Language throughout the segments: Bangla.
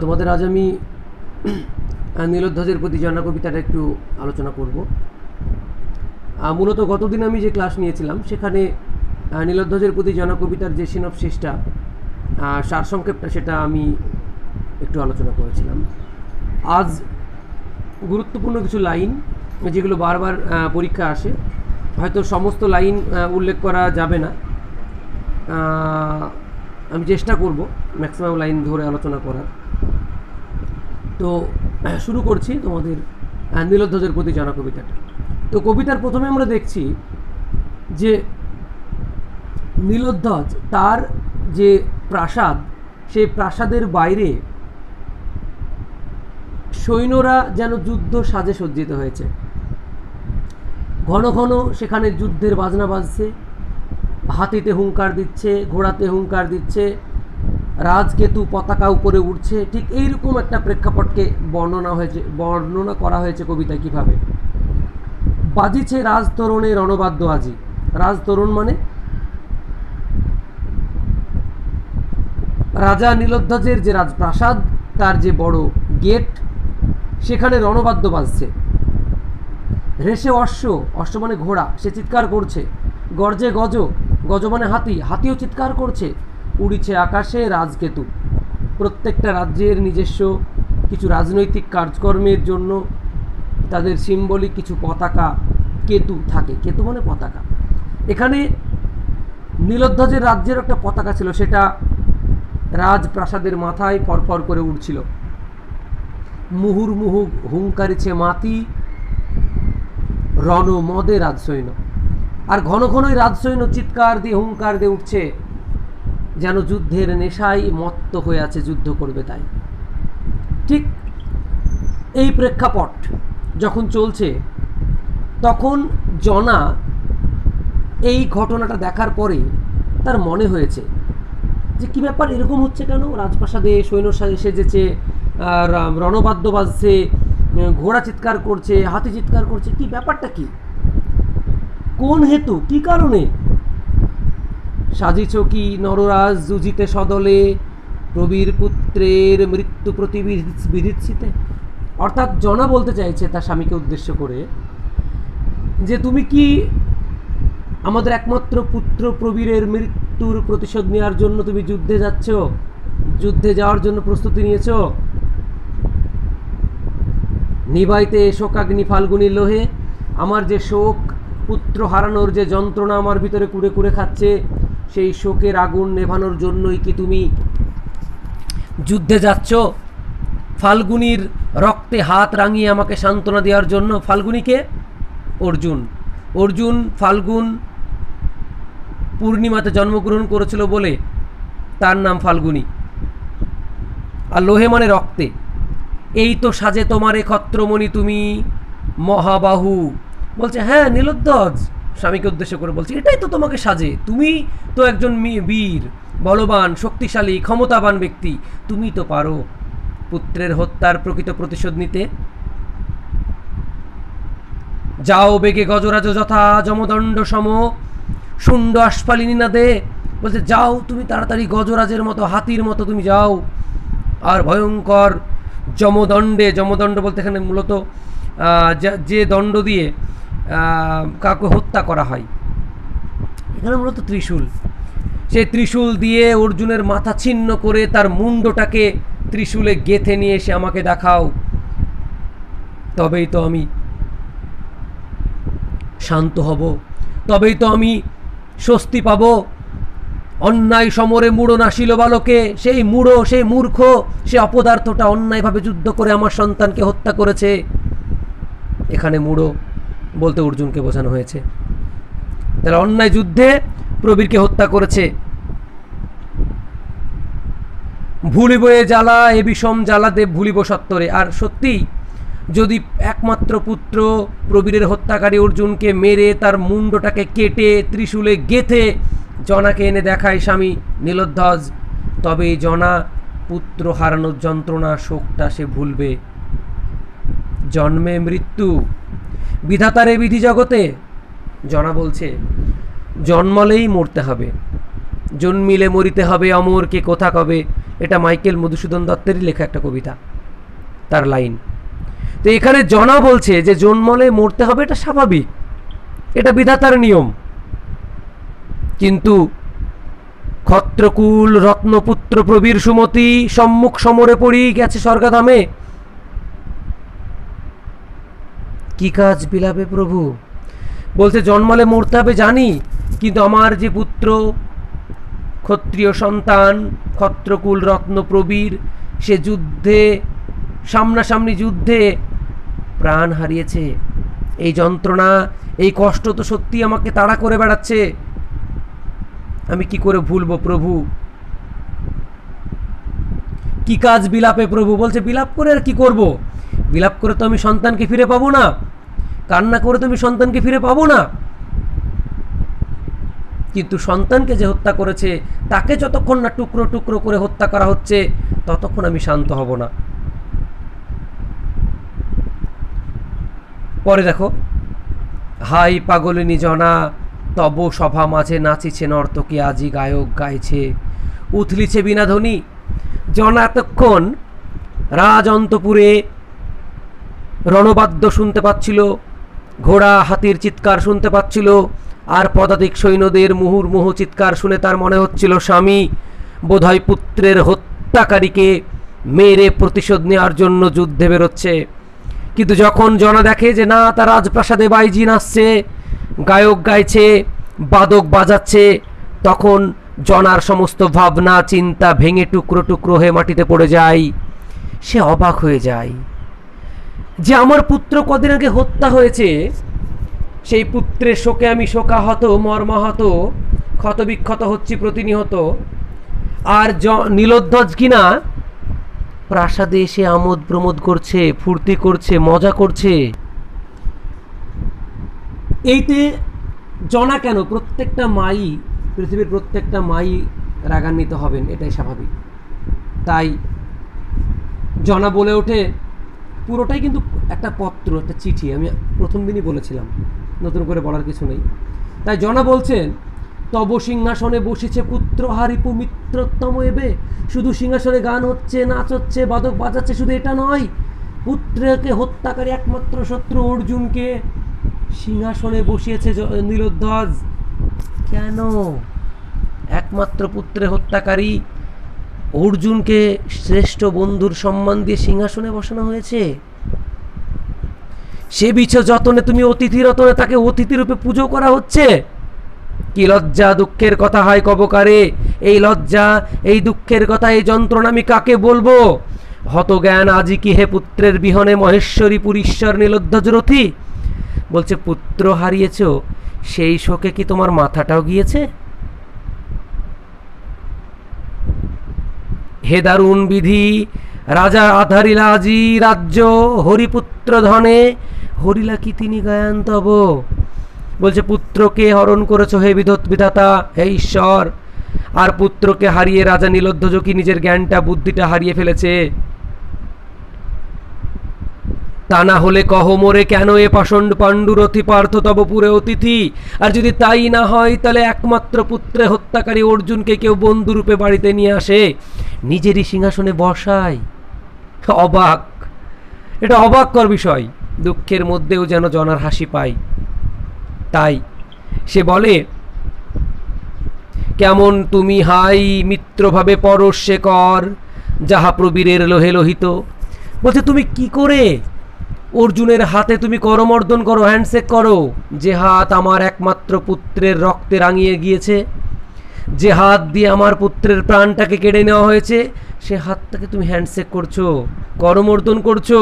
তোমাদের আজ আমি নীলোধ্বজের প্রতি জনা কবিতাটা একটু আলোচনা করব। মূলত গতদিন আমি যে ক্লাস নিয়েছিলাম সেখানে নীলোধ্বজের প্রতি জনা কবিতার যে সিনপসিসটা সারসংক্ষেপটা সেটা আমি একটু আলোচনা করেছিলাম। আজ গুরুত্বপূর্ণ কিছু লাইন যেগুলো বারবার পরীক্ষা আসে, হয়তো সমস্ত লাইন উল্লেখ করা যাবে না, আমি চেষ্টা করব ম্যাক্সিমাম লাইন ধরে আলোচনা করার। তো শুরু করছি তোমাদের নীলোধ্বজের প্রতি জনা কবিতাটা। তো কবিতার প্রথমে আমরা দেখছি যে নীলোধ্বজ তার যে প্রাসাদ, সেই প্রাসাদের বাইরে সৈন্যরা যেন যুদ্ধ সাজে সজ্জিত হয়েছে। ঘন ঘন সেখানে যুদ্ধের বাজনা বাজছে, হাতিতে হুঙ্কার দিচ্ছে, ঘোড়াতে হুঙ্কার দিচ্ছে, রাজকেতু পতাকা উপরে উঠছে। ঠিক এইরকম একটা প্রেক্ষাপটকে বর্ণনা করা হয়েছে কবিতায়। কীভাবে বাজিছে রাজতরণে রণবাদ্য আজি। রাজতরণ মানে রাজা নীলোধ্বজের যে রাজপ্রাসাদ, তার যে বড় গেট, সেখানে রণবাদ্য বাজছে। রেশে অশ্ব, অশ্ব মানে ঘোড়া, সে চিৎকার করছে। গর্জে গজ, গজ মানে হাতি, হাতিও চিৎকার করছে। উড়িছে আকাশে রাজকেতু। প্রত্যেকটা রাজ্যের নিজস্ব কিছু রাজনৈতিক কাজকর্মের জন্য তাদের সিম্বলিক কিছু পতাকা, কেতু থাকে। কেতু মানে পতাকা। এখানে নীলোধ্বজের রাজ্যের একটা পতাকা ছিল, সেটা রাজপ্রাসাদের মাথায় ফরফর করে উঠছিল। মুহুর্মুহু হুঙ্কারিছে মাতি, রণমদে রাজসৈন্য। আর ঘন ঘনই রাজসৈন্য চিৎকার দিয়ে হুঙ্কার দিয়ে উঠছে, যেন যুদ্ধের নেশায় মত্ত হয়ে আছে, যুদ্ধ করবে তাই। ঠিক এই প্রেক্ষাপট যখন চলছে, তখন জনা এই ঘটনাটা দেখার পরে তার মনে হয়েছে যে কী ব্যাপার, এরকম হচ্ছে কেন? রাজপ্রাসাদে সৈন্য সেজেছে, রণবাদ্য বাজছে, ঘোড়া চিৎকার করছে, হাতি চিৎকার করছে, কি ব্যাপারটা কি? কোন হেতু, কি কারণে? সাজিছ কি নররাজ যুজিতে সদলে, প্রবীর পুত্রের মৃত্যু প্রতি বিধিচ্ছিতে। অর্থাৎ জনা বলতে চাইছে তার স্বামীকে উদ্দেশ্য করে যে তুমি কি আমাদের একমাত্র পুত্র প্রবীরের মৃত্যুর প্রতিশোধ নেওয়ার জন্য তুমি যুদ্ধে যাচ্ছ, যুদ্ধে যাওয়ার জন্য প্রস্তুতি নিয়েছ? নিবাইতে শোকাগ্নি ফাল্গুনীর লোহে। আমার যে শোক, পুত্র হারানোর যে যন্ত্রণা আমার ভিতরে কুড়ে কুড়ে খাচ্ছে, সেই শোকের আগুন নেভানোর জন্যই কি তুমি যুদ্ধে যাচ্ছ? ফাল্গুনীর রক্তে হাত রাঙিয়ে আমাকে সান্ত্বনা দেওয়ার জন্য। ফাল্গুনীকে অর্জুন। অর্জুন ফাল্গুন পূর্ণিমাতে জন্মগ্রহণ করেছিল বলে তার নাম ফাল্গুনী। আর লোহে মানে রক্তে। এই তো সাজে তোমারে ক্ষত্রমণি তুমি মহাবাহু। বলছে হ্যাঁ নীলোধ্বজ স্বামীকে উদ্দেশ্য করে বলছে, এটাই তো তোমাকে সাজে। তুমি তো একজন বীর, বলবান, শক্তিশালী, ক্ষমতাবান ব্যক্তি। তুমি তো পারো পুত্রের হত্যার প্রকৃত প্রতিশোধ নিতে। যাও বেগে গজরাজ যথা যমদণ্ড সম, শুণ্ড আস্ফালিনী না দে। বলছে যাও তুমি তাড়াতাড়ি গজরাজের মতো, হাতির মতো তুমি যাও, আর ভয়ঙ্কর যমদণ্ডে, যমদণ্ড বলতে এখানে মূলত যে দণ্ড দিয়ে কাউকে হত্যা করা হয়, এখানে মূলত ত্রিশূল। সেই ত্রিশূল দিয়ে অর্জুনের মাথা ছিন্ন করে তার মুন্ডটাকে ত্রিশূলে গেঁথে নিয়ে এসে আমাকে দেখাও, তবেই তো আমি শান্ত হব, তবেই তো আমি স্বস্তি পাব। অন্যায় সমরে মূঢ় নাসিল বালকে। সেই মূঢ়, সেই মূর্খ, সে অপদার্থটা অন্যায়ভাবে যুদ্ধ করে আমার সন্তানকে হত্যা করেছে। এখানে মূঢ় বলতে অর্জুনকে বোঝানো হয়েছে। তাহলে অন্যায় যুদ্ধে প্রবীরকে হত্যা করেছে। ভুলিব এ জ্বালা, এ বিষম জ্বালা দেব ভুলিব সত্তরে। আর সত্যি যদি একমাত্র পুত্র প্রবীরের হত্যাকারী অর্জুনকে মেরে তার মুন্ডটাকে কেটে ত্রিশূলে গেঁথে জনাকে এনে দেখায় স্বামী নীলোধ্বজ, তবে জনা পুত্র হারানোর যন্ত্রণা, শোকটা সে ভুলবে। জন্মে মৃত্যু বিধাতারে বিধি জগতে। জনা বলছে জন্মালেই মরতে হবে, জন্মিলে মরিতে হবে অমর কে কোথা কবে, এটা মাইকেল মধুসূদন দত্তেরই লেখা একটা কবিতা, তার লাইন। তো এখানে জনা বলছে যে জন্মলে মরতে হবে, এটা স্বাভাবিক, এটা বিধাতার নিয়ম। কিন্তু ক্ষত্রকুল রত্নপুত্র প্রবীর সুমতি সম্মুখ সমরে পড়ি গেছে স্বর্গধামে, কি কাজ বিলাপে প্রভু? বলছে জন্মালে মরতে হবে জানি, কিন্তু আমার যে পুত্র ক্ষত্রিয় সন্তান ক্ষত্রকুল রত্ন প্রবীর, সে যুদ্ধে সামনাসামনি যুদ্ধে প্রাণ হারিয়েছে, এই যন্ত্রণা এই কষ্ট তো সত্যি আমাকে তাড়া করে বেড়াচ্ছে, আমি কি করে ভুলবো প্রভু? কি কাজ বিলাপে প্রভু? বলছে বিলাপ করে আর কি করব? বিলাপ করে তো আমি সন্তানকে ফিরে পাবো না, কান্না করে তো আমি সন্তানকে ফিরে পাবো না। কিন্তু সন্তানকে যে হত্যা করেছে তাকে যতক্ষণ না টুকরো টুকরো করে হত্যা করা হচ্ছে ততক্ষণ আমি শান্ত হব না। পরে দেখো, হাই পাগলিনী জনা তব সভা মাঝে নাচিছে নর্তকী আজি গায়ক গাইছে, উথলিছে বিনাধ্বনি। জনা এতক্ষণ রাজ অন্তপুরে রণবাদ্য শুনতে পাচ্ছিল, ঘোড়া হাতির চিৎকার শুনতে পাচ্ছিল, আর পদাতিক সৈন্যদের মুহুর্মুহু চিৎকার শুনে তার মনে হচ্ছিল স্বামী বোধহয় পুত্রের হত্যাকারীকে মেরে প্রতিশোধ নেওয়ার জন্য যুদ্ধে বেরোচ্ছে। কিন্তু যখন জনা দেখে যে না, তার রাজপ্রাসাদে বাইজি নাচছে, গায়ক গাইছে, বাদক বাজাচ্ছে, তখন জনার সমস্ত ভাবনা চিন্তা ভেঙে টুকরো টুকরো হয়ে মাটিতে পড়ে যায়। সে অবাক হয়ে যায় যে আমার পুত্র কদিন আগে হত্যা হয়েছে, সেই পুত্রের শোকে আমি শোকাহত মর্মাহত ক্ষতবিক্ষত হচ্ছি প্রতিনিয়ত, আর নীলোধ্বজ কিনা প্রাসাদে এসে আমোদ প্রমোদ করছে, ফুর্তি করছে, মজা করছে। এইতে জনা কেন, প্রত্যেকটা মাই, পৃথিবীর প্রত্যেকটা মাই রাগান্বিত হবেন, এটাই স্বাভাবিক। তাই জনা বলে ওঠে, পুরোটাই কিন্তু একটা পত্র, একটা চিঠি, আমি প্রথম দিনই বলেছিলাম, নতুন করে বলার কিছু নেই। তাই জনা বলছেন, তব সিংহাসনে বসেছে পুত্র হারিপু মিত্রোত্তম এবে। শুধু সিংহাসনে গান হচ্ছে, নাচ হচ্ছে, বাদক বাজাচ্ছে, শুধু এটা নয়, পুত্রকে হত্যাকারী একমাত্র শত্রু অর্জুনকে সিংহাসনে বসিয়েছে নীলোধ্বজ। কেন? একমাত্র পুত্রের হত্যাকারী অর্জুনকে শ্রেষ্ঠ বন্ধুর সম্মান দিয়ে সিংহাসনে বসানো হয়েছে। সে বিছ যতনে তুমি অতিথি রতনে তাকে অতিথি রূপে পুজো করা হচ্ছে। কি লজ্জা দুঃখের কথা হয় কবকারে, এই লজ্জা এই দুঃখের কথা এই যন্ত্রণা আমি কাকে বলবো? হত জ্ঞান আজি কি হে পুত্রের বিহনে মহেশ্বরী পুরীশ্বর নীলোধ্বজ রথী। বলছে পুত্র হারিয়েছ, সেই শোকে কি তোমার মাথাটাও গিয়েছে? হে দারুণ বিধি রাজা আধারিলা আজি রাজ্য, হরিপুত্র ধনে হরিলা কি তিনি গায়ান তব। বলছে পুত্রকে হরণ করেছো হে বিধাতা, হে ঈশ্বর, আর পুত্রকে হারিয়ে রাজা নীলোধ্বজ কি নিজের জ্ঞানটা বুদ্ধিটা হারিয়ে ফেলেছে। তা না হলে কহ মোরে কেন এ পাষণ্ড পাণ্ডুরথি পার্থ তব পুরে অতিথি। আর যদি তাই না হয় তাহলে একমাত্র পুত্রে হত্যাকারী অর্জুনকে কেউ বন্ধুরূপে বাড়িতে নিয়ে আসে, নিজেরই সিংহাসনে বসায়। অবাক, এটা অবাককর বিষয়। দুঃখের মধ্যেও যেন জনার হাসি পায়। তাই সে বলে, কেমন তুমি হাই মিত্রভাবে পরশে কর, যাহা প্রবীরের লোহে লোহিত। বলছে তুমি কি করে অর্জুনের হাতে তুমি করমর্দন করো, হ্যান্ডশেক করো, যে হাত আমার একমাত্র পুত্রের রক্তে রাঙিয়ে গিয়েছে, যে হাত দিয়ে আমার পুত্রের প্রাণটাকে কেড়ে নেওয়া হয়েছে, সে হাতটাকে তুমি হ্যান্ডশেক করছো, করমর্দন করছো।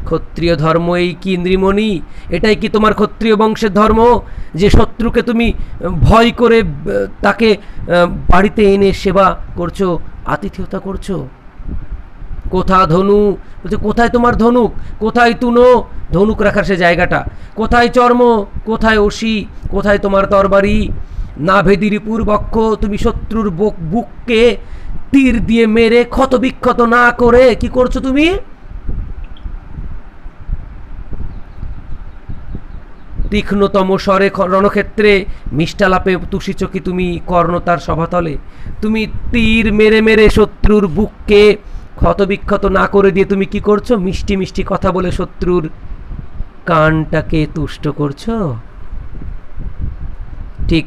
ক্ষত্রিয় ধর্ম এই কি নৃমণি? এটাই কি তোমার ক্ষত্রিয় বংশের ধর্ম, যে শত্রুকে তুমি ভয় করে তাকে বাড়িতে এনে সেবা করছো, আতিথেয়তা করছো? কোথা ধনু? বলছে কোথায় তোমার ধনুক, কোথায় তুনো ধনুক রাখার সে জায়গাটা, কোথায় চর্ম, কোথায় অসি, কোথায় তোমার তরবারি? না ভেদি রিপুর বক্ষ, তুমি শত্রুর বুককে তীর দিয়ে মেরে ক্ষত বিক্ষত না করে কি করছো তুমি? তীক্ষ্ণতম স্বরে রণক্ষেত্রে মিষ্টালাপে তুষিছ কি তুমি কর্ণতার সভাতলে। তুমি তীর মেরে মেরে শত্রুর বুককে ক্ষতবিক্ষত না করে দিয়ে তুমি কি করছো? মিষ্টি মিষ্টি কথা বলে শত্রুর কানটাকে তুষ্ট করছো। ঠিক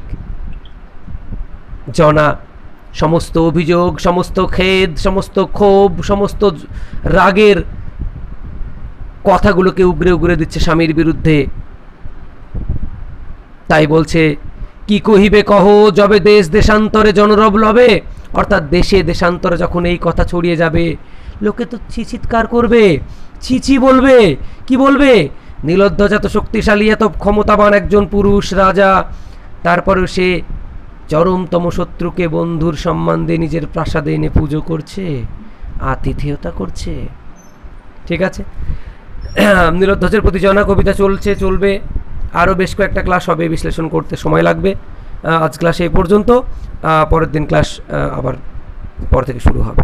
জনা সমস্ত অভিযোগ, সমস্ত খেদ, সমস্ত ক্ষোভ, সমস্ত রাগের কথাগুলোকে উগরে উগরে দিচ্ছে স্বামীর বিরুদ্ধে। তাই বলছে, কি কহিবে কহ যবে দেশ দেশান্তরে জনরব লবে। অর্থাৎ দেশে দেশান্তরে যখন এই কথা ছড়িয়ে যাবে, লোকে তো চিৎকার করবে, ছিছি বলবে। কি বলবে? নীলধ্বজ এত শক্তিশালী, এত ক্ষমতাবান একজন পুরুষ রাজা, তারপরেও সে চরমতম শত্রুকে বন্ধুর সম্মান দিয়ে নিজের প্রাসাদে এনে পুজো করছে, আতিথেয়তা করছে। ঠিক আছে, নীলধ্বজের প্রতি জনা কবিতা চলবে, আরও বেশ কয়েকটা ক্লাস হবে, বিশ্লেষণ করতে সময় লাগবে। আজ ক্লাস এই পর্যন্ত, পরের দিন ক্লাস আবার পর থেকে শুরু হবে।